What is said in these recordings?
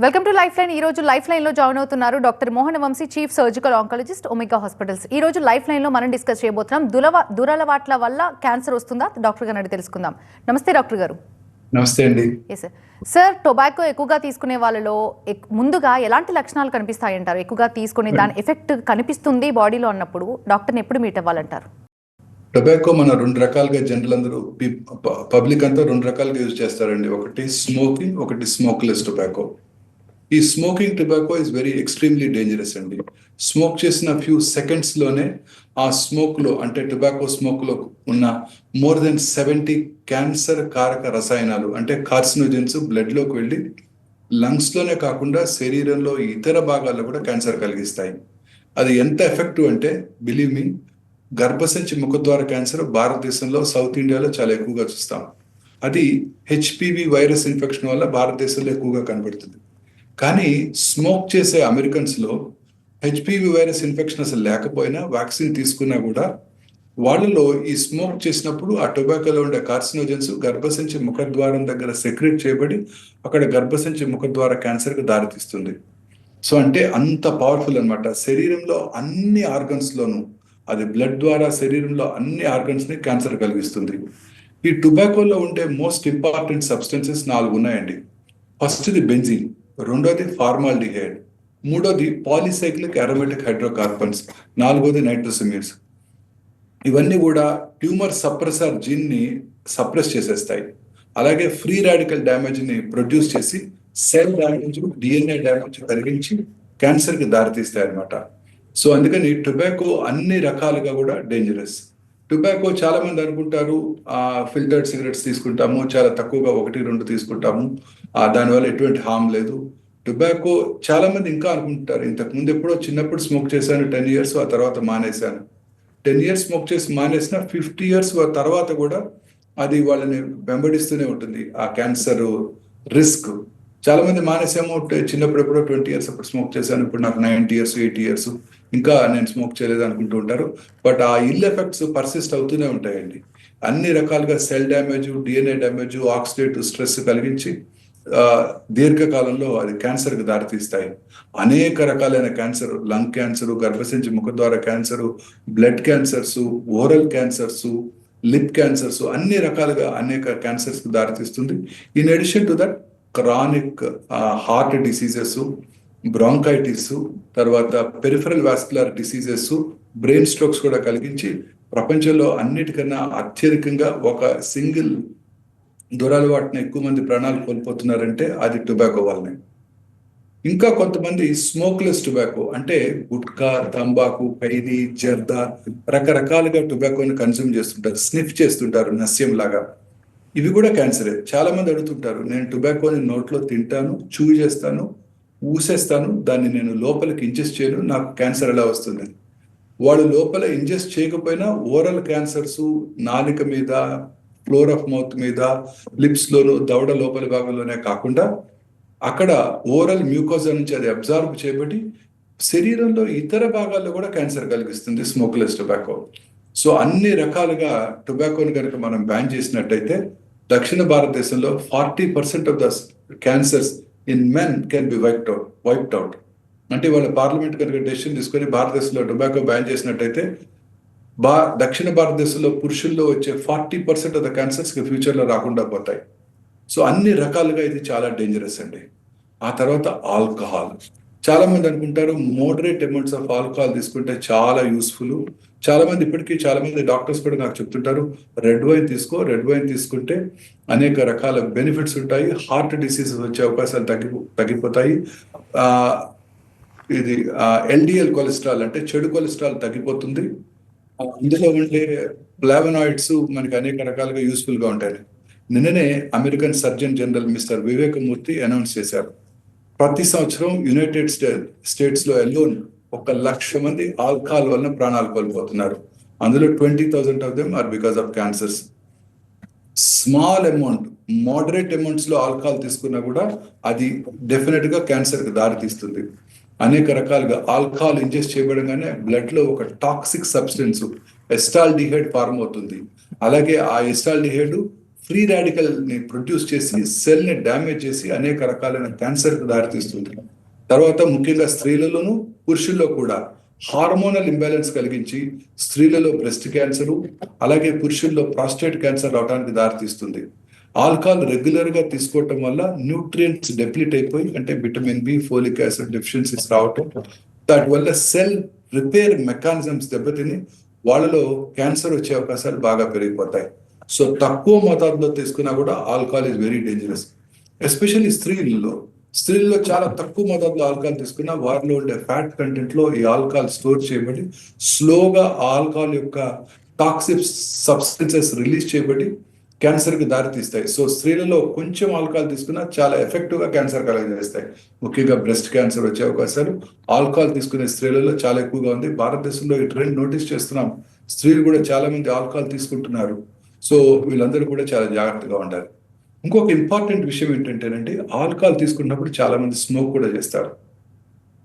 Welcome to life line. ఈ రోజు lifeline లో జాయిన్ అవుతున్నారు doctor Mohana Vamsi, chief surgical oncologist, omega hospitals. ఈ రోజు లైఫ్ లైన్ లో మనం డిస్కస్ చేయబోతున్నాం దురలవాట్ల వల్ల క్యాన్సర్ వస్తుందా, డాక్టర్ గారిని అడిగి తెలుసుకుందాం. నమస్తే డాక్టర్ గారు. నమస్తే అండి. సార్, టొబాకో ఎక్కువగా తీసుకునే వాళ్ళలో ముందుగా ఎలాంటి లక్షణాలు కనిపిస్తాయంటారు? ఎక్కువగా తీసుకునే దాని ఎఫెక్ట్ కనిపిస్తుంది బాడీలో అన్నప్పుడు డాక్టర్ని ఎప్పుడు మీట్ అవ్వాలంటారు? టొబాకో మన రెండు రకాలుగా జనరల్ అందరూ పబ్లిక్ అంతా రెండు రకాలుగా యూజ్ చేస్తారండి. ఒకటి స్మోకింగ్, ఒకటి స్మోక్లెస్ టొబాకో. ఈ smoking tobacco is very extremely dangerous అండి. స్మోక్ చేసిన ఫ్యూ సెకండ్స్ లోనే ఆ స్మోక్ లో అంటే టొబాకో స్మోక్ లో ఉన్న మోర్ దెన్ 70 క్యాన్సర్ కారక రసాయనాలు అంటే కార్సినోజెన్స్ బ్లడ్ లోకి వెళ్ళి లంగ్స్ లోనే కాకుండా శరీరంలో ఇతర భాగాల్లో కూడా క్యాన్సర్ కలిగిస్తాయి. అది ఎంత ఎఫెక్టివ్ అంటే బిలీవ్ మీ, గర్భసంచి ముఖద్వార క్యాన్సర్ భారతదేశంలో సౌత్ ఇండియాలో చాలా ఎక్కువగా చూస్తాం. అది హెచ్పివి వైరస్ ఇన్ఫెక్షన్ వల్ల భారతదేశంలో ఎక్కువగా కనబడుతుంది. కానీ స్మోక్ చేసే అమెరికన్స్ లో హెచ్పివి వైరస్ ఇన్ఫెక్షన్ అసలు లేకపోయినా వ్యాక్సిన్ తీసుకున్నా కూడా వాళ్ళలో ఈ స్మోక్ చేసినప్పుడు ఆ టొబాకోలో ఉండే కార్సినోజెన్స్ గర్భసంచి ముఖద్వారం దగ్గర సెక్రెట్ చేయబడి అక్కడ గర్భసంచి ముఖద్వార క్యాన్సర్ కు దారితీస్తుంది. సో అంటే అంత పవర్ఫుల్ అనమాట. శరీరంలో అన్ని ఆర్గన్స్ లోనూ అది బ్లడ్ ద్వారా శరీరంలో అన్ని ఆర్గన్స్ ని క్యాన్సర్ కలిగిస్తుంది. ఈ టొబాకోలో ఉండే మోస్ట్ ఇంపార్టెంట్ సబ్స్టెన్సెస్ 4 ఉన్నాయండి. ఫస్ట్ది బెంజిన్, రెండోది ఫార్మాల్డిహైడ్, మూడోది పాలిసైక్లిక్ అరోమేటిక్ హైడ్రోకార్బన్స్, నాలుగోది నైట్రోసమిర్స్. ఇవన్నీ కూడా ట్యూమర్ సప్రెసర్ జీన్ ని సప్రెస్ చేసేస్తాయి. అలాగే ఫ్రీ రాడికల్ డ్యామేజ్ ని ప్రొడ్యూస్ చేసి సెల్ డ్యామేజ్, డిఎన్ఏ డ్యామేజ్ కలిగించి క్యాన్సర్ కి దారితీస్తాయి అనమాట. సో అందుకని టొబాకో అన్ని రకాలుగా కూడా డేంజరస్. టొబాకో చాలా మంది అనుకుంటారు ఫిల్టర్డ్ సిగరెట్స్ తీసుకుంటాము, చాలా తక్కువగా 1-2 తీసుకుంటాము, దానివల్ల ఎటువంటి హామ్ లేదు. టొబాకో చాలా మంది ఇంకా అనుకుంటారు, ఇంతకు ముందు ఎప్పుడో చిన్నప్పుడు స్మోక్ చేశాను 10 years, ఆ తర్వాత మానేశాను. 10 years స్మోక్ చేసి మానేసిన 50 years తర్వాత కూడా అది వాళ్ళని వెంబడిస్తూనే ఉంటుంది ఆ క్యాన్సర్ రిస్క్. చాలా మంది మానేసాము, చిన్నప్పుడు ఎప్పుడో 20 years అప్పుడు స్మోక్ చేశాను, ఇప్పుడు నాకు 90 years 80 years ఇంకా నేను స్మోక్ చేయలేదు అనుకుంటూ ఉంటారు. బట్ ఆ ఇల్ ఎఫెక్ట్స్ పర్సిస్ట్ అవుతూనే ఉంటాయండి. అన్ని రకాలుగా cell damage, DNA damage, oxidative stress కలిగించి దీర్ఘకాలంలో అది క్యాన్సర్ కి దారితీస్తాయి. అనేక రకాలైన క్యాన్సర్, లంగ్ క్యాన్సర్, గర్భసంచి ముఖద్వార cancer, blood cancers, oral cancers, lip cancers, అన్ని రకాలుగా అనేక క్యాన్సర్స్ కు దారితీస్తుంది. In addition to that chronic heart diseases, bronchitis, తర్వాత peripheral vascular diseases, brain strokes కూడా కలిగించి ప్రపంచంలో అన్నిటికన్నా అత్యధికంగా ఒక సింగిల్ దురలవాటున ఎక్కువ మంది ప్రాణాలు కోల్పోతున్నారంటే అది టొబాకో వల్లనే. ఇంకా కొంతమంది స్మోక్లెస్ టొబాకో అంటే గుట్కా, తంబాకు, ఖైదీ, జర్దా రకరకాలుగా టొబాకోని కన్స్యూమ్ చేస్తుంటారు, స్నిఫ్ చేస్తుంటారు నస్యం లాగా. ఇవి కూడా క్యాన్సరే. చాలా మంది అడుగుతుంటారు, నేను టొబాకోని నోట్లో తింటాను, చూ చేస్తాను, ఊసేస్తాను, దాన్ని నేను లోపలికి ఇంజెస్ట్ చేయను, నాకు క్యాన్సర్ ఎలా వస్తుంది? వాళ్ళు లోపల ఇంజెస్ట్ చేయకపోయినా ఓరల్ క్యాన్సర్స్ నాలిక మీద, ఫ్లోర్ ఆఫ్ మౌత్ మీద, లిప్స్ లోను, దవడ లోపలి భాగంలోనే కాకుండా అక్కడ ఓరల్ మ్యూకోజా నుంచి అది అబ్జార్బ్ చేయబడి శరీరంలో ఇతర భాగాల్లో కూడా క్యాన్సర్ కలిగిస్తుంది స్మోక్లెస్ టొబాకో. సో అన్ని రకాలుగా టొబాకోని కనుక మనం బ్యాన్ చేసినట్టయితే దక్షిణ భారతదేశంలో 40% of the cancers in men can be wiped out. అంటే వాళ్ళ పార్లమెంట్ కనుక డెసిషన్ తీసుకొని భారతదేశంలో టొబాకో బ్యాన్ చేసినట్టయితే దక్షిణ భారతదేశంలో పురుషుల్లో వచ్చే 40% ఆఫ్ ద క్యాన్సర్స్ ఫ్యూచర్ లో రాకుండా పోతాయి. సో అన్ని రకాలుగా ఇది చాలా డేంజరస్ అండి. ఆ తర్వాత ఆల్కహాల్. చాలా మంది అనుకుంటారు మోడరేట్ అమౌంట్స్ ఆఫ్ ఆల్కహాల్ తీసుకుంటే చాలా యూస్ఫుల్. చాలా మంది డాక్టర్స్ కూడా నాకు చెప్తుంటారు, రెడ్ వైన్ తీసుకో, రెడ్ వైన్ తీసుకుంటే అనేక రకాల బెనిఫిట్స్ ఉంటాయి, హార్ట్ డిసీజెస్ వచ్చే అవకాశాలు తగ్గిపోతాయి. ఇది ఎల్డిఎల్ కొలెస్ట్రాల్ అంటే చెడు కొలెస్ట్రాల్ తగ్గిపోతుంది. ఇందులో ఉండే ఫ్లావనాయిడ్స్ మనకి అనేక రకాలుగా యూస్ఫుల్ గా ఉంటాయి. నిన్ననే American surgeon general mister Vivek Murthy announce చేశారు, ప్రతి సంవత్సరం యునైటెడ్ స్టేట్స్ లో ఎల్లోన్ 1,00,000 మంది ఆల్కహాల్ వలన ప్రాణాలు కోల్పోతున్నారు. అందులో 20,000 of them are because of cancers. Small amount, moderate amounts లో ఆల్కహాల్ తీసుకున్నా కూడా అది డెఫినెట్ గా క్యాన్సర్ కి దారితీస్తుంది. అనేక రకాలుగా ఆల్కహాల్ ఇంజెస్ట్ చేయబడగానే బ్లడ్ లో ఒక టాక్సిక్ సబ్స్టెన్స్ ఎస్టాల్డిహైడ్ ఫార్మ్ అవుతుంది. అలాగే ఆ ఎస్టాల్డిహైడ్ ఫ్రీ రాడికల్ ని ప్రొడ్యూస్ చేసి సెల్ ని డ్యామేజ్ చేసి అనేక రకాలైన క్యాన్సర్ కు దారితీస్తుంది. తర్వాత ముఖ్యంగా స్త్రీలలోనూ పురుషుల్లో కూడా హార్మోనల్ ఇంబ్యాలెన్స్ కలిగించి స్త్రీలలో బ్రెస్ట్ క్యాన్సర్ అలాగే పురుషుల్లో ప్రాస్టేట్ క్యాన్సర్ రావడానికి దారితీస్తుంది. ఆల్కహాల్ రెగ్యులర్ గా తీసుకోవటం వల్ల న్యూట్రియంట్స్ డెప్లీట్ అయిపోయి అంటే vitamin B, folic acid deficiencies రావటం, దాని వల్ల సెల్ రిపేర్ మెకానిజమ్స్ దెబ్బతిని వాళ్ళలో క్యాన్సర్ వచ్చే అవకాశాలు బాగా పెరిగిపోతాయి. సో తక్కువ మోతాదులో తీసుకున్నా కూడా alcohol is very dangerous. Especially స్త్రీల్లో చాలా తక్కువ మోతాదులో ఆల్కహాల్ తీసుకున్నా వారిలో ఉండే ఫ్యాట్ కంటెంట్ లో ఈ ఆల్కహాల్ స్టోర్ చేయబడి స్లోగా ఆల్కహాల్ యొక్క టాక్సిక్ సబ్స్టెన్సెస్ రిలీజ్ చేయబడి క్యాన్సర్ కి దారితీస్తాయి. సో స్త్రీలలో కొంచెం ఆల్కహాల్ తీసుకున్నా చాలా ఎఫెక్టివ్ గా క్యాన్సర్ కలగజేస్తాయి. ముఖ్యంగా బ్రెస్ట్ క్యాన్సర్ వచ్చే అవకాశాలు ఆల్కహాల్ తీసుకునే స్త్రీలలో చాలా ఎక్కువగా ఉంది. భారతదేశంలో ఈ ట్రెండ్ నోటీస్ చేస్తున్నాం. స్త్రీలు కూడా చాలా మంది ఆల్కహాల్ తీసుకుంటున్నారు. సో వీళ్ళందరూ కూడా చాలా జాగ్రత్తగా ఉండాలి. ఇంకొక ఇంపార్టెంట్ విషయం ఏంటంటేనండి, ఆల్కహాల్ తీసుకున్నప్పుడు చాలా మంది స్మోక్ కూడా చేస్తారు.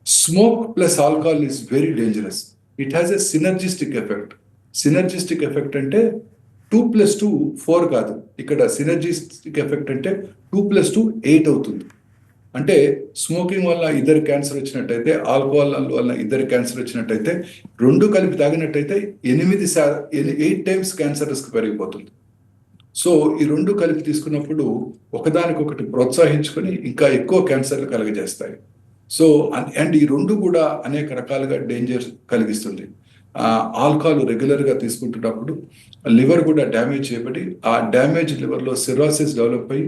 Smoke plus alcohol is very dangerous. It has a synergistic effect. Synergistic effect అంటే 2+2 4 కాదు. ఇక్కడ సినర్జిస్టిక్ ఎఫెక్ట్ అంటే 2+2 8 అవుతుంది. అంటే స్మోకింగ్ వల్ల ఇద్దరు క్యాన్సర్ వచ్చినట్టయితే, ఆల్కహాల్ వల్ల ఇద్దరు క్యాన్సర్ వచ్చినట్టయితే, రెండు కలిపి తాగినట్టయితే 8 టైమ్స్ క్యాన్సర్ రిస్క్ పెరిగిపోతుంది. సో ఈ రెండు కలిపి తీసుకున్నప్పుడు ఒకదానికొకటి ప్రోత్సహించుకొని ఇంకా ఎక్కువ క్యాన్సర్లు కలుగజేస్తాయి. సో అండ్ ఈ రెండు కూడా అనేక రకాలుగా డేంజర్ కలిగిస్తుంది. ఆల్కహాల్ రెగ్యులర్ గా తీసుకుంటున్నప్పుడు లివర్ కూడా డ్యామేజ్ చేయబడి ఆ డ్యామేజ్ లివర్ లో సిరాసిస్ డెవలప్ అయ్యి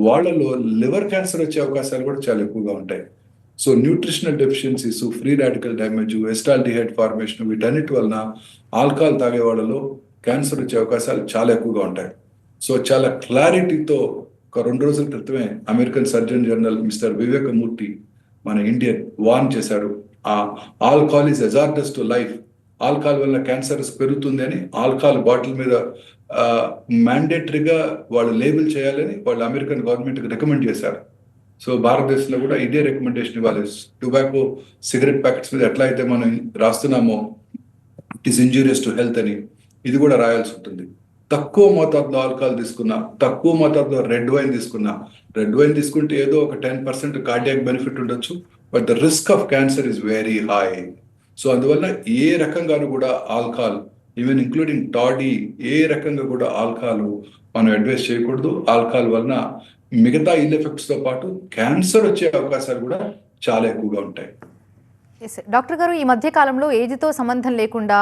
వాళ్ళలో లివర్ క్యాన్సర్ వచ్చే అవకాశాలు కూడా చాలా ఎక్కువగా ఉంటాయి. So nutritional deficiencies, free radical damage, acetaldehyde formation, వీటన్నిటి వలన ఆల్కహాల్ తాగే వాళ్ళలో క్యాన్సర్ వచ్చే అవకాశాలు చాలా ఎక్కువగా ఉంటాయి. సో చాలా క్లారిటీతో ఒక 2 రోజుల క్రితమే అమెరికన్ సర్జన్ జనరల్ మిస్టర్ వివేకమూర్తి మన ఇండియన్ వార్న్ చేశారు. Alcohol is hazardous to life. Alcohol వల్ల క్యాన్సర్ పెరుగుతుంది అని ఆల్కహాల్ బాటిల్ మీద మ్యాండేటరీగా వాళ్ళు లేబుల్ చేయాలని వాళ్ళు అమెరికన్ గవర్నమెంట్ కి రికమెండ్ చేశారు. సో భారతదేశంలో కూడా ఇదే రికమెండేషన్ ఇవ్వాలి. టొబాకో సిగరెట్ ప్యాకెట్స్ మీద ఎట్లా అయితే మనం రాస్తున్నామో it is injurious to health అని ఇది కూడా రాయాల్సి ఉంటుంది. తక్కువ మోతాదులో ఆల్కహాల్ తీసుకున్నా, తక్కువ మోతాదులో రెడ్ వైన్ తీసుకుంటే ఏదో ఒక 10% కార్డియాక్ బెనిఫిట్ ఉండొచ్చు, but the risk of cancer is very high. So అందువల్ల ఏ రకంగానూ కూడా ఆల్కహాల్, ఈవెన్ ఇంక్లూడింగ్ టాడీ, ఏ రకంగా కూడా ఆల్కహాల్ మనం అడ్వైస్ చేయకూడదు. ఆల్కహాల్ వలన మిగతా ఇల్ ఎఫెక్ట్స్ తో పాటు క్యాన్సర్ వచ్చే అవకాశాలు కూడా చాలా ఎక్కువగా ఉంటాయి. డాక్టర్ గారు, ఈ మధ్య కాలంలో ఏజ్తో సంబంధం లేకుండా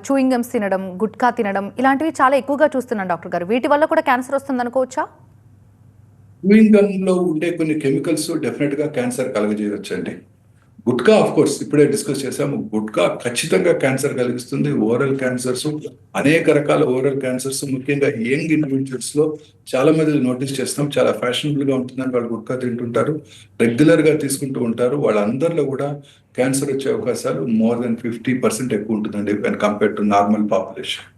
చూయింగ్ గమ్స్ తినడం, గుట్కా తినడం ఇలాంటివి చాలా ఎక్కువగా చూస్తున్నాం డాక్టర్ గారు. వీటి వల్ల కూడా క్యాన్సర్ వస్తుంది అనుకోవచ్చా? చూయింగ్ గమ్ లో ఉండే కొన్ని కెమికల్స్ డెఫినెట్ గా క్యాన్సర్ కలగజేయవచ్చండి. గుట్కా ఆఫ్ కోర్స్ ఇప్పుడే డిస్కస్ చేసాము, గుట్కా ఖచ్చితంగా క్యాన్సర్ కలిగిస్తుంది. ఓరల్ క్యాన్సర్స్, అనేక రకాల ఓరల్ క్యాన్సర్స్, ముఖ్యంగా యంగ్ ఇండివిజువల్స్ లో చాలా మంది నోటీస్ చేస్తాం. చాలా ఫ్యాషనబుల్ గా ఉంటుందని వాళ్ళు గుట్కా తింటుంటారు, రెగ్యులర్ గా తీసుకుంటూ ఉంటారు. వాళ్ళందరిలో కూడా క్యాన్సర్ వచ్చే అవకాశాలు మోర్ దెన్ 50% ఎక్కువ ఉంటుందండి when compare to normal population.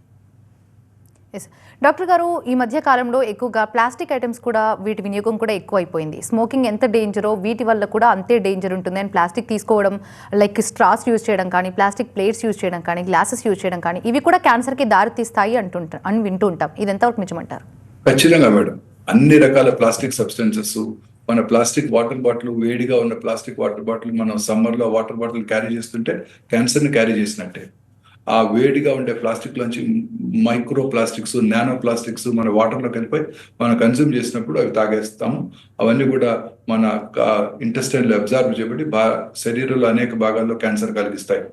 Doctor గారు, ఈ మధ్య కాలంలో ఎక్కువగా ప్లాస్టిక్ ఐటమ్స్ కూడా వీటి వినియోగం కూడా ఎక్కువ అయిపోయింది. స్మోకింగ్ ఎంత డేంజరో వీటి వల్ల కూడా అంతే డేంజర్ ఉంటుంది. అండ్ ప్లాస్టిక్ తీసుకోవడం, లైక్ స్ట్రాస్ యూజ్ చేయడం కానీ, ప్లాస్టిక్ ప్లేట్స్ యూజ్ చేయడం కానీ, గ్లాసెస్ యూజ్ చేయడం కానీ, ఇవి కూడా క్యాన్సర్కి దారితీస్తాయి అని వింటూ ఉంటాం. ఇది ఎంతవరకు నిజమంటారు? ఖచ్చితంగా మేడం. అన్ని రకాల ప్లాస్టిక్ సబ్స్టెన్సెస్, మన ప్లాస్టిక్ వాటర్ బాటిల్, వేడిగా ఉన్న ప్లాస్టిక్ వాటర్ బాటిల్ మనం సమ్మర్లో వాటర్ బాటిల్ క్యారీ చేస్తుంటే క్యాన్సర్ని క్యారీ చేసినట్టే. ఆ వేడిగా ఉండే ప్లాస్టిక్ లోంచి మైక్రో ప్లాస్టిక్స్, నానో ప్లాస్టిక్స్ మన వాటర్లో కలిపి మనం కన్జ్యూమ్ చేసినప్పుడు అవి తాగేస్తాము. అవన్నీ కూడా మన ఇంటెస్టైన్లో అబ్జార్బ్ చేయబడి శరీరంలో అనేక భాగాల్లో క్యాన్సర్ కలిగిస్తాయి.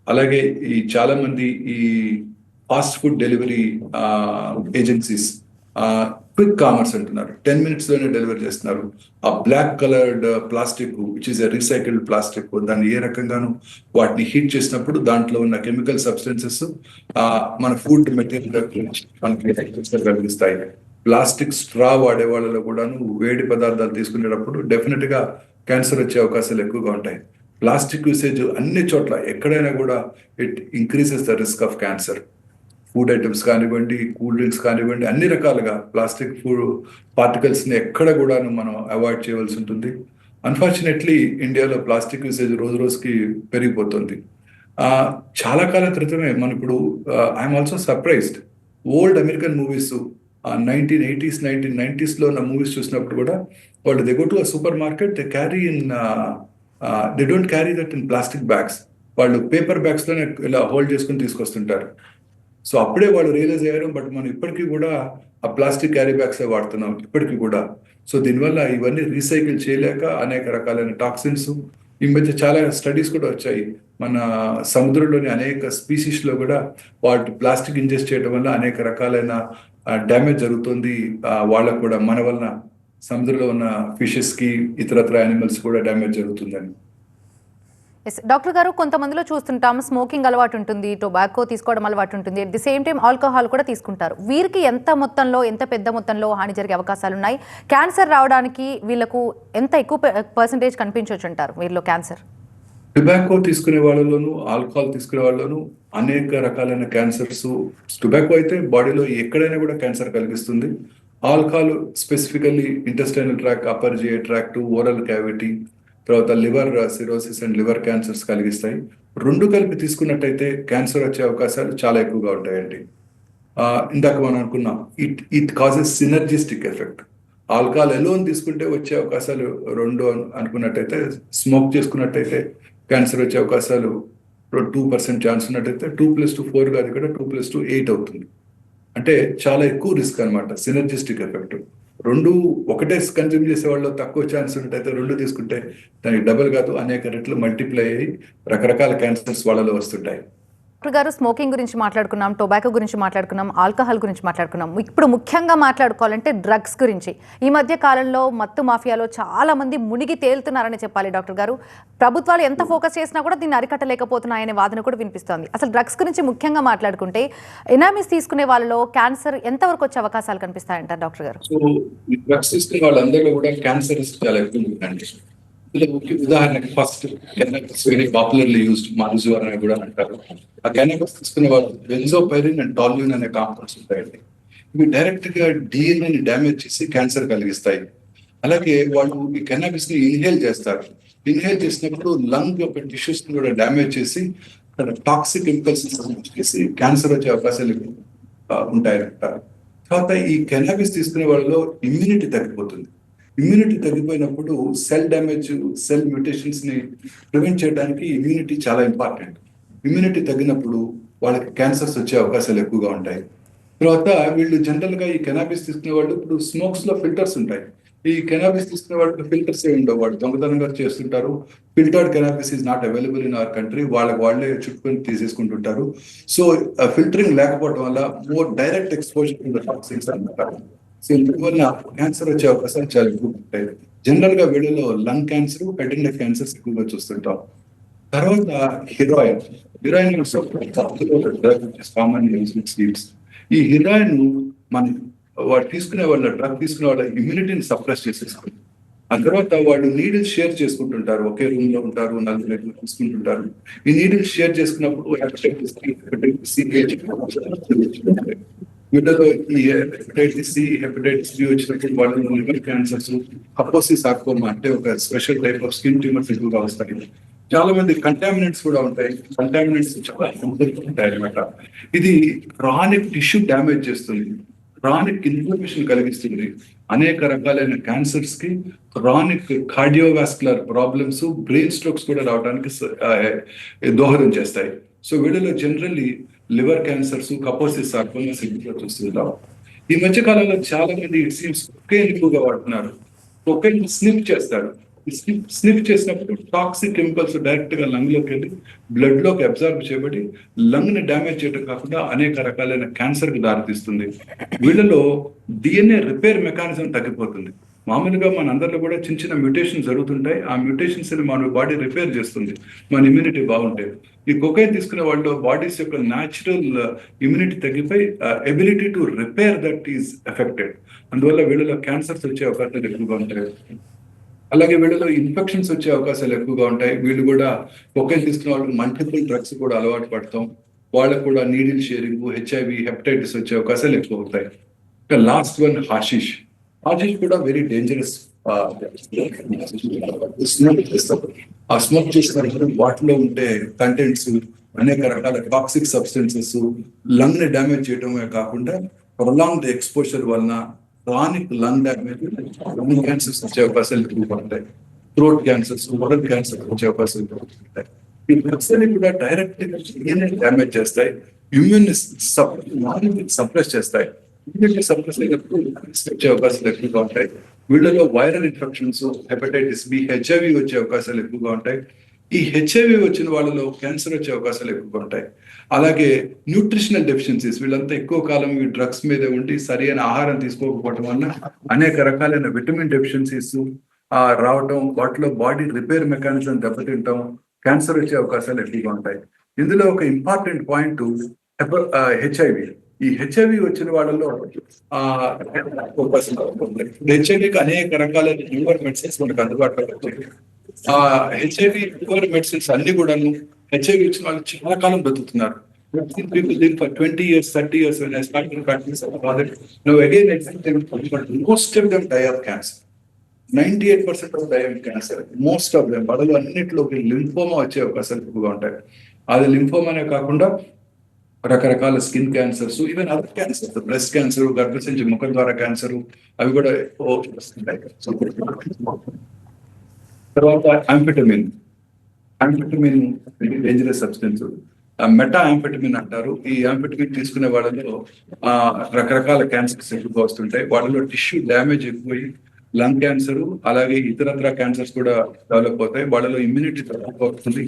అలాగే ఈ చాలా మంది ఈ fast food delivery agencies quick commerce అంటున్నారు, 10 minutes లోనే డెలివరీ చేస్తున్నారు. ఆ black coloured plastic which is a recycled plastic, దాన్ని ఏ రకంగాను వాటిని హీట్ చేసినప్పుడు దాంట్లో ఉన్న కెమికల్ సబ్స్టెన్సెస్ మన ఫుడ్ మెటీరియల్ మనకి కలిగిస్తాయి. ప్లాస్టిక్ స్ట్రా వాడే వాళ్ళలో కూడాను వేడి పదార్థాలు తీసుకునేటప్పుడు డెఫినెట్ గా క్యాన్సర్ వచ్చే అవకాశాలు ఎక్కువగా ఉంటాయి. ప్లాస్టిక్ యూసేజ్ అన్ని చోట్ల ఎక్కడైనా కూడా it increases the risk of cancer. Food items కానివ్వండి, కూల్ డ్రింక్స్ కానివ్వండి, అన్ని రకాలుగా ప్లాస్టిక్ ఫుడ్ పార్టికల్స్ ని ఎక్కడ కూడాను మనం అవాయిడ్ చేయవలసి ఉంటుంది. అన్ఫార్చునేట్లీ ఇండియాలో ప్లాస్టిక్ యూసేజ్ రోజు రోజుకి పెరిగిపోతుంది. చాలా కాలం క్రితమే మనం ఇప్పుడు I'm also surprised, old American movies 1980s 1990s ఉన్న మూవీస్ చూసినప్పుడు కూడా వాళ్ళు they go to super market, they carry in they don't carry that in plastic bags. వాళ్ళు పేపర్ బ్యాగ్స్ లోనే ఇలా హోల్డ్ చేసుకుని తీసుకొస్తుంటారు. సో అప్పుడే వాళ్ళు రియలైజ్ అయ్యారు, బట్ మనం ఇప్పటికీ కూడా ఆ ప్లాస్టిక్ క్యారీ బ్యాగ్స్ వాడుతున్నాం ఇప్పటికీ కూడా. సో దీనివల్ల ఇవన్నీ రీసైకిల్ చేయలేక అనేక రకాలైన టాక్సిన్స్, ఈ మధ్య చాలా స్టడీస్ కూడా వచ్చాయి, మన సముద్రంలోని అనేక స్పీసీస్ లో కూడా వాటి ప్లాస్టిక్ ఇంజెస్ట్ చేయడం వల్ల అనేక రకాలైన డ్యామేజ్ జరుగుతుంది. వాళ్ళకు కూడా మన వలన సముద్రంలో ఉన్న ఫిషెస్ కి ఇతరత్ర యానిమల్స్ కూడా డ్యామేజ్ జరుగుతుందని. ఎస్ డాక్టర్ గారు, కొంతమందిలో చూస్తుంటాం స్మోకింగ్ అలవాటు ఉంటుంది, టొబాకో తీసుకోవడం అలవాటు ఉంటుంది, at the same time alcohol కూడా తీసుకుంటారు. వీరికి ఎంత మొత్తంలో, ఎంత పెద్ద మొత్తంలో హాని జరిగే అవకాశాలు ఉన్నాయి? క్యాన్సర్ రావడానికి వీళ్ళకు ఎంత ఎక్కువ పర్సంటేజ్ కనిపించవచ్చు అంటారు వీరిలో క్యాన్సర్? టొబాకో తీసుకునే వాళ్ళలోనూ ఆల్కహాల్ తీసుకునే వాళ్ళలోనూ అనేక రకాలైన క్యాన్సర్స్. టొబాకో అయితే బాడీలో ఎక్కడైనా కూడా క్యాన్సర్ కలిగిస్తుంది. Alcohol specifically intestinal tract, upper GI tract, oral cavity, తర్వాత liver cirrhosis and liver cancers కలిగిస్తాయి. రెండు కలిపి తీసుకున్నట్టయితే క్యాన్సర్ వచ్చే అవకాశాలు చాలా ఎక్కువగా ఉంటాయండి. ఇందాక మనం అనుకున్నాం, it causes synergistic effect. Alcohol alone తీసుకుంటే వచ్చే అవకాశాలు రెండు అనుకున్నట్టయితే, స్మోక్ చేసుకున్నట్టయితే క్యాన్సర్ వచ్చే అవకాశాలు 2% ఛాన్స్ ఉన్నట్టయితే 2+2 4 కాదు, ఇక్కడ 2+2 8 అవుతుంది. అంటే చాలా ఎక్కువ రిస్క్ అనమాట, సినర్జిస్టిక్ ఎఫెక్ట్. రెండు ఒకటే కన్జ్యూమ్ చేసే వాళ్ళు తక్కువ ఛాన్స్ ఉన్నట్టయితే రెండు తీసుకుంటే దానికి డబుల్ కాదు, అనేక రెట్లు మల్టిప్లై అయ్యి రకరకాల క్యాన్సర్స్ వాళ్ళలో వస్తుంటాయి. డాక్టర్ గారు, స్మోకింగ్ గురించి మాట్లాడుకున్నాం, టొబాకో గురించి మాట్లాడుకున్నాం, ఆల్కహాల్ గురించి మాట్లాడుకున్నాం. ఇప్పుడు ముఖ్యంగా మాట్లాడుకోవాలంటే డ్రగ్స్ గురించి. ఈ మధ్య కాలంలో మత్తు మాఫియాలో చాలా మంది మునిగి తేలుతున్నారని చెప్పాలి డాక్టర్ గారు. ప్రభుత్వాలు ఎంత ఫోకస్ చేసినా కూడా దీన్ని అరికట్టలేకపోతున్నాయనే వాదన కూడా వినిపిస్తోంది. అసలు డ్రగ్స్ గురించి ముఖ్యంగా మాట్లాడుకుంటే ఎనామిస్ తీసుకునే వాళ్ళలో క్యాన్సర్ ఎంతవరకు వచ్చే అవకాశాలు కనిపిస్తాయంటారు డాక్టర్ గారు? సో ఈ డ్రగ్స్ తీసుకునే వాళ్ళందరిలో కూడా క్యాన్సర్ చాలా ఎక్కువ ఉందండి. ఉదాహరణకి first cannabis very popularly used, marijuana అని కూడా అంటారు. ఆ కెనబిస్ తీసుకునే వాళ్ళు బెంజోపైరిన్ అండ్ టాల్యూన్ అనే కాంపౌండ్స్ ఉంటాయండి. ఇవి డైరెక్ట్ గా డిఎన్ఏని డ్యామేజ్ చేసి క్యాన్సర్ కలిగిస్తాయి. అలాగే వాళ్ళు ఈ కెనబిస్ ని ఇన్హేల్ చేస్తారు. ఇన్హేల్ చేసినప్పుడు లంగ్ యొక్క టిష్యూస్ ని కూడా డ్యామేజ్ చేసి టాక్సిక్ కెమికల్స్ చేసి క్యాన్సర్ వచ్చే అవకాశాలు ఉంటాయంట. తర్వాత ఈ కెనబిస్ తీసుకునే వాళ్ళలో ఇమ్యూనిటీ తగ్గిపోతుంది. ఇమ్యూనిటీ తగ్గిపోయినప్పుడు సెల్ డ్యామేజ్, సెల్ మ్యూటేషన్స్ ని ప్రివెంట్ చేయడానికి ఇమ్యూనిటీ చాలా ఇంపార్టెంట్. ఇమ్యూనిటీ తగ్గినప్పుడు వాళ్ళకి క్యాన్సర్స్ వచ్చే అవకాశాలు ఎక్కువగా ఉంటాయి. తర్వాత వీళ్ళు జనరల్ గా ఈ కెనాబిస్ తీసుకునే వాళ్ళు, ఇప్పుడు స్మోక్స్ లో ఫిల్టర్స్ ఉంటాయి. ఈ కెనాబిస్ తీసుకునే వాళ్ళకి ఫిల్టర్స్ ఏ ఉండవు, వాళ్ళు దొంగతనంగా చేస్తుంటారు. Filtered cannabis is not available in our country. వాళ్ళే చుట్టుకొని తీసేసుకుంటుంటారు. సో ఫిల్టరింగ్ లేకపోవడం వల్ల more direct exposure to the toxins అంటారు. సో ఇందువల్ల క్యాన్సర్ వచ్చే అవకాశాలు చాలా ఎక్కువ ఉంటాయి. జనరల్ గా వీళ్ళలో lung cancer, head and neck cancers ఎక్కువగా చూస్తుంటాం. తర్వాత హీరాయిన్ కామన్. ఈ హీరాయిన్ మన వాడు తీసుకునే వాళ్ళ డ్రగ్ తీసుకునే వాళ్ళ ఇమ్యూనిటీని సప్రెస్ చేసేస్తుంది. ఆ తర్వాత వాళ్ళు నీడిల్స్ షేర్ చేసుకుంటుంటారు, ఒకే రూమ్ లో ఉంటారు, నలుగురు తీసుకుంటుంటారు. ఈ నీడిల్స్ షేర్ చేసుకున్నప్పుడు వీటిలో ఈ హెపటైటిస్ సి, హెపటైటిస్ బి వచ్చినప్పుడు వాళ్ళు లివర్ క్యాన్సర్స్, కపోసి సార్కోమా అంటే ఒక special type of skin tumours ఎక్కువగా వస్తాయి. చాలా మంది కంటామినెంట్స్ కూడా ఉంటాయి. కంటామినెంట్స్ చాలా ఉంటాయి అనమాట. ఇది క్రానిక్ టిష్యూ డ్యామేజ్ చేస్తుంది, క్రానిక్ ఇన్ఫ్లమేషన్ కలిగిస్తుంది. అనేక రకాలైన క్యాన్సర్స్ కి, chronic cardiovascular problems, brain strokes కూడా రావడానికి దోహదం చేస్తాయి. సో వీడిలో generally liver cancers, Kaposi sarcomas ఎక్కువగా చూస్తుంటాం. ఈ మధ్య కాలంలో చాలా మంది ఇట్ సీమ్స్ కొకైన్ ఎక్కువగా వాడుతున్నారు. కొకైన్ స్నిఫ్ చేస్తారు. స్నిఫ్ చేసినప్పుడు టాక్సిక్ కెమికల్స్ డైరెక్ట్ గా లంగ్ లోకి వెళ్ళి బ్లడ్ లోకి అబ్జర్వ్ చేయబడి లంగ్ ని డ్యామేజ్ చేయడం కాకుండా అనేక రకాలైన క్యాన్సర్ కి దారితీస్తుంది. వీళ్ళలో డిఎన్ఏ రిపేర్ మెకానిజం తగ్గిపోతుంది. మామూలుగా మన అందరిలో కూడా చిన్న చిన్న మ్యూటేషన్ జరుగుతుంటాయి. ఆ మ్యూటేషన్స్ ని మన బాడీ రిపేర్ చేస్తుంది, మన ఇమ్యూనిటీ బాగుంటుంది. ఈ కొకైన్ తీసుకునే వాళ్ళు బాడీస్ యొక్క న్యాచురల్ ఇమ్యూనిటీ తగ్గిపోయి ability to repair that is affected. అందువల్ల వీళ్ళలో క్యాన్సర్స్ వచ్చే అవకాశాలు ఎక్కువగా ఉంటాయి. అలాగే వీళ్ళలో ఇన్ఫెక్షన్స్ వచ్చే అవకాశాలు ఎక్కువగా ఉంటాయి. వీళ్ళు కూడా కొకైన్ తీసుకునే వాళ్ళకి మల్టిపుల్ డ్రగ్స్ కూడా అలవాటు పడతాం. వాళ్ళకు కూడా నీడిల్ షేరింగ్, హెచ్ఐవి, హెపటైటిస్ వచ్చే అవకాశాలు ఎక్కువ అవుతాయి. Last one hashish. హాషిష్ కూడా వెరీ డేంజరస్. ఆ స్మోక్ చేసినప్పుడు వాటిలో ఉండే కంటెంట్స్ అనేక రకాల టాక్సిక్ సబ్స్టెన్సెస్ లంగ్ ని డ్యామేజ్ చేయడమే కాకుండా ప్రొలాంగ్డ్ ఎక్స్పోజర్ వలన chronic lung damage, lung cancers వచ్చే అవకాశాలు ఎక్కువగా ఉంటాయి. థ్రోట్ క్యాన్సర్స్, ఓరల్ క్యాన్సర్ వచ్చే అవకాశాలు ఎక్కువగా ఉంటాయి. ఈ డ్రగ్స్ అన్ని కూడా డైరెక్ట్ డ్యామేజ్ చేస్తాయి, ఇమ్యూన్ సప్రెస్ చేస్తాయి. ఇమ్యూనిటీ సప్రెస్ అయినప్పుడు వచ్చే అవకాశాలు ఎక్కువగా ఉంటాయి. వీళ్ళలో viral infections, hepatitis B, HIV వచ్చే అవకాశాలు ఎక్కువగా ఉంటాయి. ఈ హెచ్ఐవి వచ్చిన వాళ్ళలో క్యాన్సర్ వచ్చే అవకాశాలు ఎక్కువగా ఉంటాయి. అలాగే న్యూట్రిషనల్ డెఫిషియన్సీస్, వీళ్ళంతా ఎక్కువ కాలం ఈ డ్రగ్స్ మీద ఉండి సరైన ఆహారం తీసుకోకపోవడం వల్ల అనేక రకాలైన విటమిన్ డెఫిషియన్సీస్ రావటం, వాటిలో బాడీ రిపేర్ మెకానిజం దెబ్బతింటాం, క్యాన్సర్ వచ్చే అవకాశాలు ఎక్కువగా ఉంటాయి. ఇందులో ఒక ఇంపార్టెంట్ పాయింట్ హెచ్ఐవి. ఈ హెచ్ఐవి వచ్చిన వాళ్ళలో హెచ్ఐవికి అనేక రకాలైన న్యూమర్ మెడిసిన్స్ మనకు అందుబాటులో వచ్చాయి. హెచ్ఐవి న్యూమర్ మెడిసిన్స్ అన్ని కూడాను హెచ్ఐవి వచ్చిన వాళ్ళు చాలా కాలం బతుకుతున్నారు. 20 years, 30 years when I started practicing my father. Now again, most of them die of cancer. 98% of die of cancer. Most of them. వాళ్ళలో అన్నింటిలో లింఫోమా వచ్చే అవకాశాలు ఎక్కువగా ఉంటాయి. అది లింఫోమానే కాకుండా రకరకాల skin cancers, even other cancers, breast cancer, గర్భసంచి ముఖద్వార క్యాన్సర్, అవి కూడా వస్తుంటాయి. తర్వాత ఆంఫెటమిన్ డేంజరస్ సబ్స్టెన్స్, మెటా ఆంఫెటమిన్ అంటారు. ఈ ఆంఫెటమిన్ తీసుకునే వాళ్ళలో రకరకాల క్యాన్సర్స్ ఎక్కువగా వస్తుంటాయి. వాళ్ళలో టిష్యూ డ్యామేజ్ ఎక్కువై లంగ్ క్యాన్సర్, అలాగే ఇతరత్ర క్యాన్సర్స్ కూడా డెవలప్ అవుతాయి. వాళ్ళలో ఇమ్యూనిటీ తక్కువగా ఉంటుంది,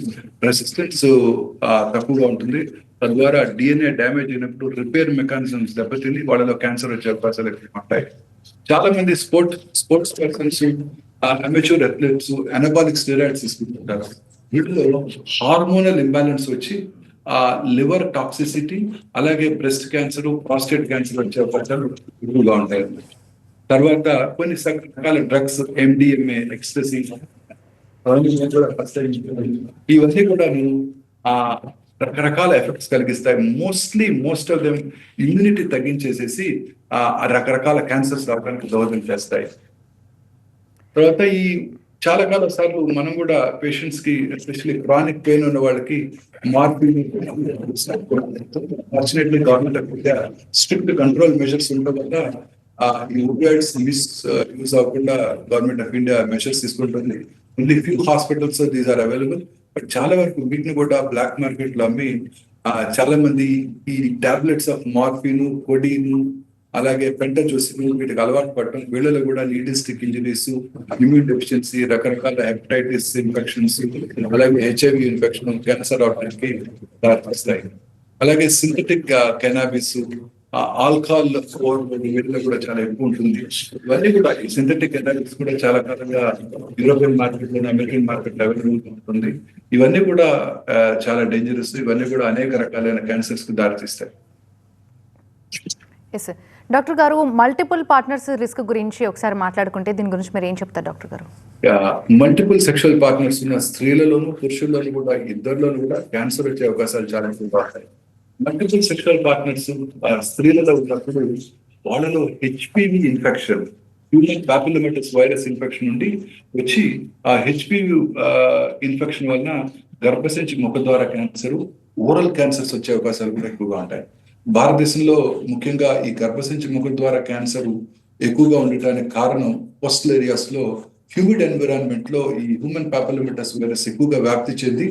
రెసిస్టెన్స్ తక్కువగా ఉంటుంది. తద్వారా డిఎన్ఏ డ్యామేజ్ అయినప్పుడు రిపేర్ మెకానిజమ్స్ దెబ్బతిని వాళ్ళలో క్యాన్సర్ వచ్చే అవకాశాలు ఎక్కువ ఉంటాయి. చాలా మంది sports persons, amateur athletes anabolic steroids తీసుకుంటుంటారు. వీటిలో హార్మోనల్ ఇంబ్యాలెన్స్ వచ్చి లివర్ టాక్సిసిటీ, అలాగే బ్రెస్ట్ క్యాన్సర్, ప్రాస్టేట్ క్యాన్సర్ వచ్చే అవకాశాలు ఎక్కువగా ఉంటాయి. తర్వాత కొన్ని రకాల డ్రగ్స్, ఎండిఎంఏ, ఎక్స్టసీ, ఇవన్నీ కూడా రకరకాల ఎఫెక్ట్స్ కలిగిస్తాయి. మోస్ట్ ఆఫ్ దెమ్ ఇమ్యూనిటీ తగ్గించేసేసి రకరకాల క్యాన్సర్స్ రావడానికి దోహదం చేస్తాయి. తర్వాత ఈ చాలా కాల సార్లు మనం కూడా పేషెంట్స్ కి, ఎస్పెషల్లీ క్రానిక్ పెయిన్ ఉన్న వాళ్ళకి morphine, fortunately government of India strict control measures ఉండడం వల్ల ఈ ఓపియాయిడ్స్ యూజ్ అవ్వకుండా గవర్నమెంట్ ఆఫ్ ఇండియా మెజర్స్ తీసుకుంటుంది. Only few hospitals these are available. But చాలా వరకు వీటిని కూడా బ్లాక్ మార్కెట్ లో అమ్మి చాలా మంది ఈ టాబ్లెట్స్ ఆఫ్ మార్ఫిన్, కొడీన్, అలాగే పెంటజోసిన్ వీటికి అలవాటు పడటం, వీళ్ళలో కూడా needle stick injuries, immune deficiency, రకరకాల హెపటైటిస్ ఇన్ఫెక్షన్స్, అలాగే హెచ్ఐవి ఇన్ఫెక్షన్, క్యాన్సర్ అవడానికి దారితీస్తాయి. అలాగే సింథటిక్ కెనాబిస్, ఆల్కహాల్ వీటిలో కూడా చాలా ఎక్కువ ఉంటుంది. ఇవన్నీ కూడా ఈ సింథటిక్ కెనాబిస్ కూడా చాలా కాలంగా యూరోపియన్ మార్కెట్ లో, అమెరికన్ మార్కెట్ లో అవైలబుల్ ఉంటుంది. ఇవన్నీ కూడా చాలా డేంజరస్. ఇవన్నీ కూడా అనేక రకాలైన క్యాన్సర్స్ కు దారితీస్తాయి. Yes sir. డాక్టర్ గారు, మల్టిపుల్ పార్ట్నర్స్ రిస్క్ గురించి ఒకసారి మాట్లాడుకుంటే దీని గురించి మీరు ఏం చెప్తారు డాక్టర్ గారు? మల్టిపుల్ సెక్షువల్ పార్ట్నర్స్ ఉన్న స్త్రీలలోను, పురుషుల్లోనూ కూడా, ఇద్దరిలోనూ కూడా క్యాన్సర్ వచ్చే అవకాశాలు చాలా ఎక్కువగా ఉంటాయి. మల్టిపుల్ సెక్షువల్ పార్ట్నర్స్ స్త్రీలలో ఉన్నప్పుడు వాళ్ళలో HPV infection, human papillomatous virus infection నుండి వచ్చి ఆ హెచ్పివి ఇన్ఫెక్షన్ వలన గర్భసంచి ముఖద్వార క్యాన్సర్, ఓరల్ క్యాన్సర్స్ వచ్చే అవకాశాలు కూడా ఎక్కువగా ఉంటాయి. భారతదేశంలో ముఖ్యంగా ఈ గర్భసంచి ముఖద్వార క్యాన్సర్ ఎక్కువగా ఉండటానికి కారణం కోస్టల్ ఏరియాస్ లో హ్యూమిడ్ ఎన్విరాన్మెంట్ లో ఈ హ్యూమన్ పాపిలోమాటస్ వైరస్ ఎక్కువగా వ్యాప్తి చెంది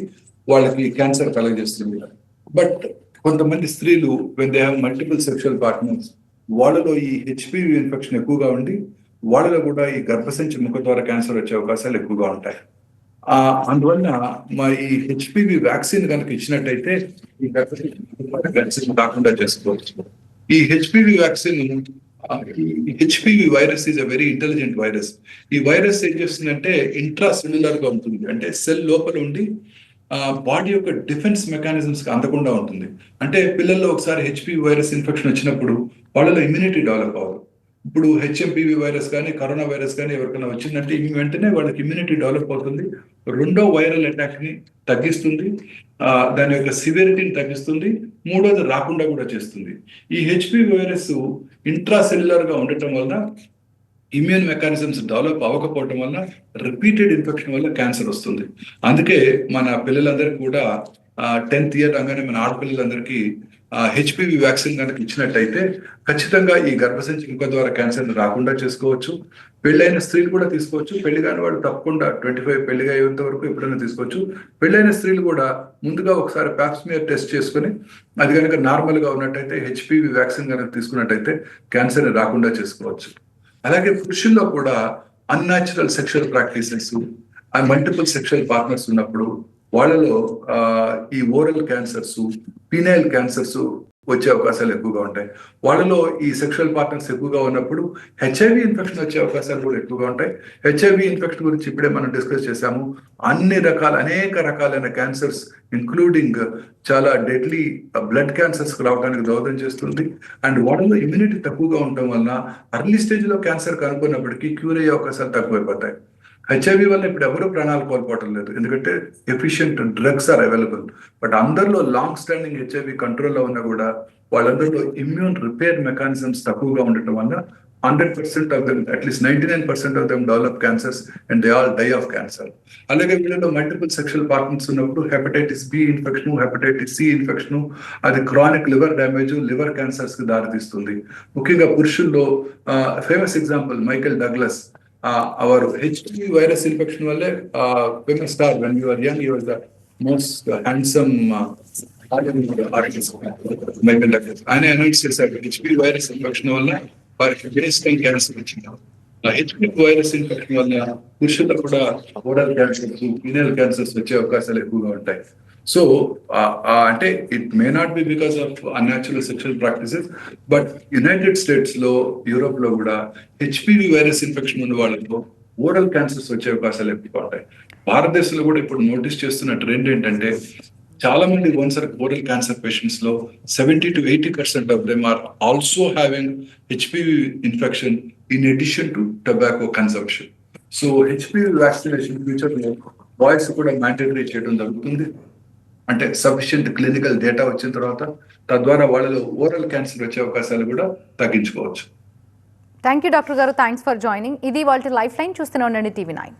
వాళ్ళకి క్యాన్సర్ కలగజేస్తుంది. బట్ కొంతమంది స్త్రీలు when they have multiple sexual partners, వాళ్ళలో ఈ హెచ్పివి ఇన్ఫెక్షన్ ఎక్కువగా ఉండి వాళ్ళలో కూడా ఈ గర్భసంచి ముఖద్వార క్యాన్సర్ వచ్చే అవకాశాలు ఎక్కువగా ఉంటాయి. అందువల్ల మా ఈ హెచ్పివి వ్యాక్సిన్ కనుక ఇచ్చినట్టయితే ఈ వ్యాక్సిన్ కాకుండా చేసుకోవచ్చు. ఈ HPV vaccine, HPV virus is a very intelligent virus. ఈ వైరస్ ఏం చేస్తుందంటే ఇంట్రా సెల్యులర్ గా ఉంటుంది, అంటే సెల్ లోపల ఉండి బాడీ యొక్క డిఫెన్స్ మెకానిజమ్స్ కి అందకుండా ఉంటుంది. అంటే పిల్లల్లో ఒకసారి హెచ్పివి వైరస్ ఇన్ఫెక్షన్ వచ్చినప్పుడు వాళ్ళలో ఇమ్యూనిటీ డెవలప్ అవ్వదు. ఇప్పుడు హెచ్ఎంపివి వైరస్ కానీ, కరోనా వైరస్ కానీ ఎవరికైనా వచ్చిందంటే వెంటనే వాళ్ళకి ఇమ్యూనిటీ డెవలప్ అవుతుంది, రెండో వైరల్ అటాక్ ని తగ్గిస్తుంది, దాని యొక్క సివియరిటీని తగ్గిస్తుంది, మూడోది రాకుండా కూడా చేస్తుంది. ఈ హెచ్పివి వైరస్ ఇంట్రా సెల్యులర్ గా ఉండటం వల్ల ఇమ్యూన్ మెకానిజమ్స్ డెవలప్ అవ్వకపోవటం వల్ల రిపీటెడ్ ఇన్ఫెక్షన్ వల్ల క్యాన్సర్ వస్తుంది. అందుకే మన పిల్లలందరికీ కూడా 10th ఇయర్ రాగానే మన ఆడపిల్లలందరికీ హెచ్పివి వ్యాక్సిన్ కనుక ఇచ్చినట్టయితే ఖచ్చితంగా ఈ గర్భసంచి ముఖ ద్వారా క్యాన్సర్ రాకుండా చేసుకోవచ్చు. పెళ్ళైన స్త్రీలు కూడా తీసుకోవచ్చు. పెళ్లి కాని వాళ్ళు తప్పకుండా 25 పెళ్లిగా అయ్యేంత వరకు ఎప్పుడైనా తీసుకోవచ్చు. పెళ్ళైన స్త్రీలు కూడా ముందుగా ఒకసారి పాప్స్మియర్ టెస్ట్ చేసుకుని అది కనుక నార్మల్ గా ఉన్నట్టయితే హెచ్పివి వ్యాక్సిన్ కనుక తీసుకున్నట్టయితే క్యాన్సర్ రాకుండా చేసుకోవచ్చు. అలాగే పురుషుల్లో కూడా unnatural sexual practices, multiple sexual partners ఉన్నప్పుడు వాళ్ళలో ఈ ఓరల్ క్యాన్సర్స్, పీనైల్ క్యాన్సర్స్ వచ్చే అవకాశాలు ఎక్కువగా ఉంటాయి. వాళ్ళలో ఈ సెక్షువల్ పార్ట్నర్స్ ఎక్కువగా ఉన్నప్పుడు హెచ్ఐవి ఇన్ఫెక్షన్ వచ్చే అవకాశాలు కూడా ఎక్కువగా ఉంటాయి. హెచ్ఐవి ఇన్ఫెక్షన్ గురించి ఇప్పుడే మనం డిస్కస్ చేశాము. అనేక రకాలైన క్యాన్సర్స్ ఇంక్లూడింగ్ చాలా డెడ్లీ బ్లడ్ క్యాన్సర్స్ రావడానికి దోహదం చేస్తుంది. అండ్ వాళ్ళలో ఇమ్యూనిటీ తక్కువగా ఉండటం వలన అర్లీ స్టేజ్ లో క్యాన్సర్ కనుక్కున్నప్పటికీ క్యూర్ అయ్యే అవకాశాలు తక్కువైపోతాయి. హెచ్ఐవి వల్ల ఇప్పుడు ఎవరు ప్రాణాలు కోల్పోవటం లేదు, ఎందుకంటే efficient drugs are available. But అందరిలో లాంగ్ స్టాండింగ్ హెచ్ఐవి కంట్రోల్లో ఉన్నా కూడా వాళ్ళందరిలో ఇమ్యూన్ రిపేర్ మెకానిజమ్స్ తక్కువగా ఉండటం వల్ల 100% of them, at least 99% of them develop cancers and they all die of cancer. అలాగే వీళ్ళలో మల్టిపుల్ సెక్షువల్ పార్ట్నర్స్ ఉన్నప్పుడు hepatitis B infection, hepatitis C infection, అది chronic liver damage, liver cancers కి దారితీస్తుంది. ముఖ్యంగా పురుషుల్లో famous example Michael Douglas. Our HPV virus infection వల్లే famous star when we were young, he was the most handsome artist. Michael Douglas ఆయన announce చేశాడు HPV virus infection వల్ల వారికి breast cancer వచ్చింది. హెచ్పివి వైరస్ ఇన్ఫెక్షన్ వల్ల పురుషుల్లో కూడా oral cancers, penal cancers వచ్చే అవకాశాలు ఎక్కువగా ఉంటాయి. సో అంటే it may not be because of unnatural sexual practices, but United States లో, యూరోప్ లో కూడా హెచ్పివి వైరస్ ఇన్ఫెక్షన్ ఉన్న వాళ్ళతో ఓరల్ క్యాన్సర్స్ వచ్చే అవకాశాలు ఎక్కువగా ఉంటాయి. భారతదేశంలో కూడా ఇప్పుడు నోటీస్ చేస్తున్న ట్రెండ్ ఏంటంటే చాలా మంది వన్సర్ ఓరల్ క్యాన్సర్ పేషెంట్స్ లో 70 to 80% of them are also having HPV infection in addition to tobacco consumption. So HPV vaccination future లో బాయ్స్ కూడా మ్యాండేటరీ చేయడం జరుగుతుంది. అంటే సఫిషియంట్ క్లినికల్ డేటా వచ్చిన తర్వాత తద్వారా వాళ్ళలో ఓరల్ క్యాన్సర్ వచ్చే అవకాశాలు కూడా తగ్గించుకోవచ్చు. థ్యాంక్ యూ డాక్టర్ గారు, థ్యాంక్స్ ఫర్ జాయినింగ్. ఇది వాళ్ళ లైఫ్ లైన్. చూస్తూనే ఉండండి TV9.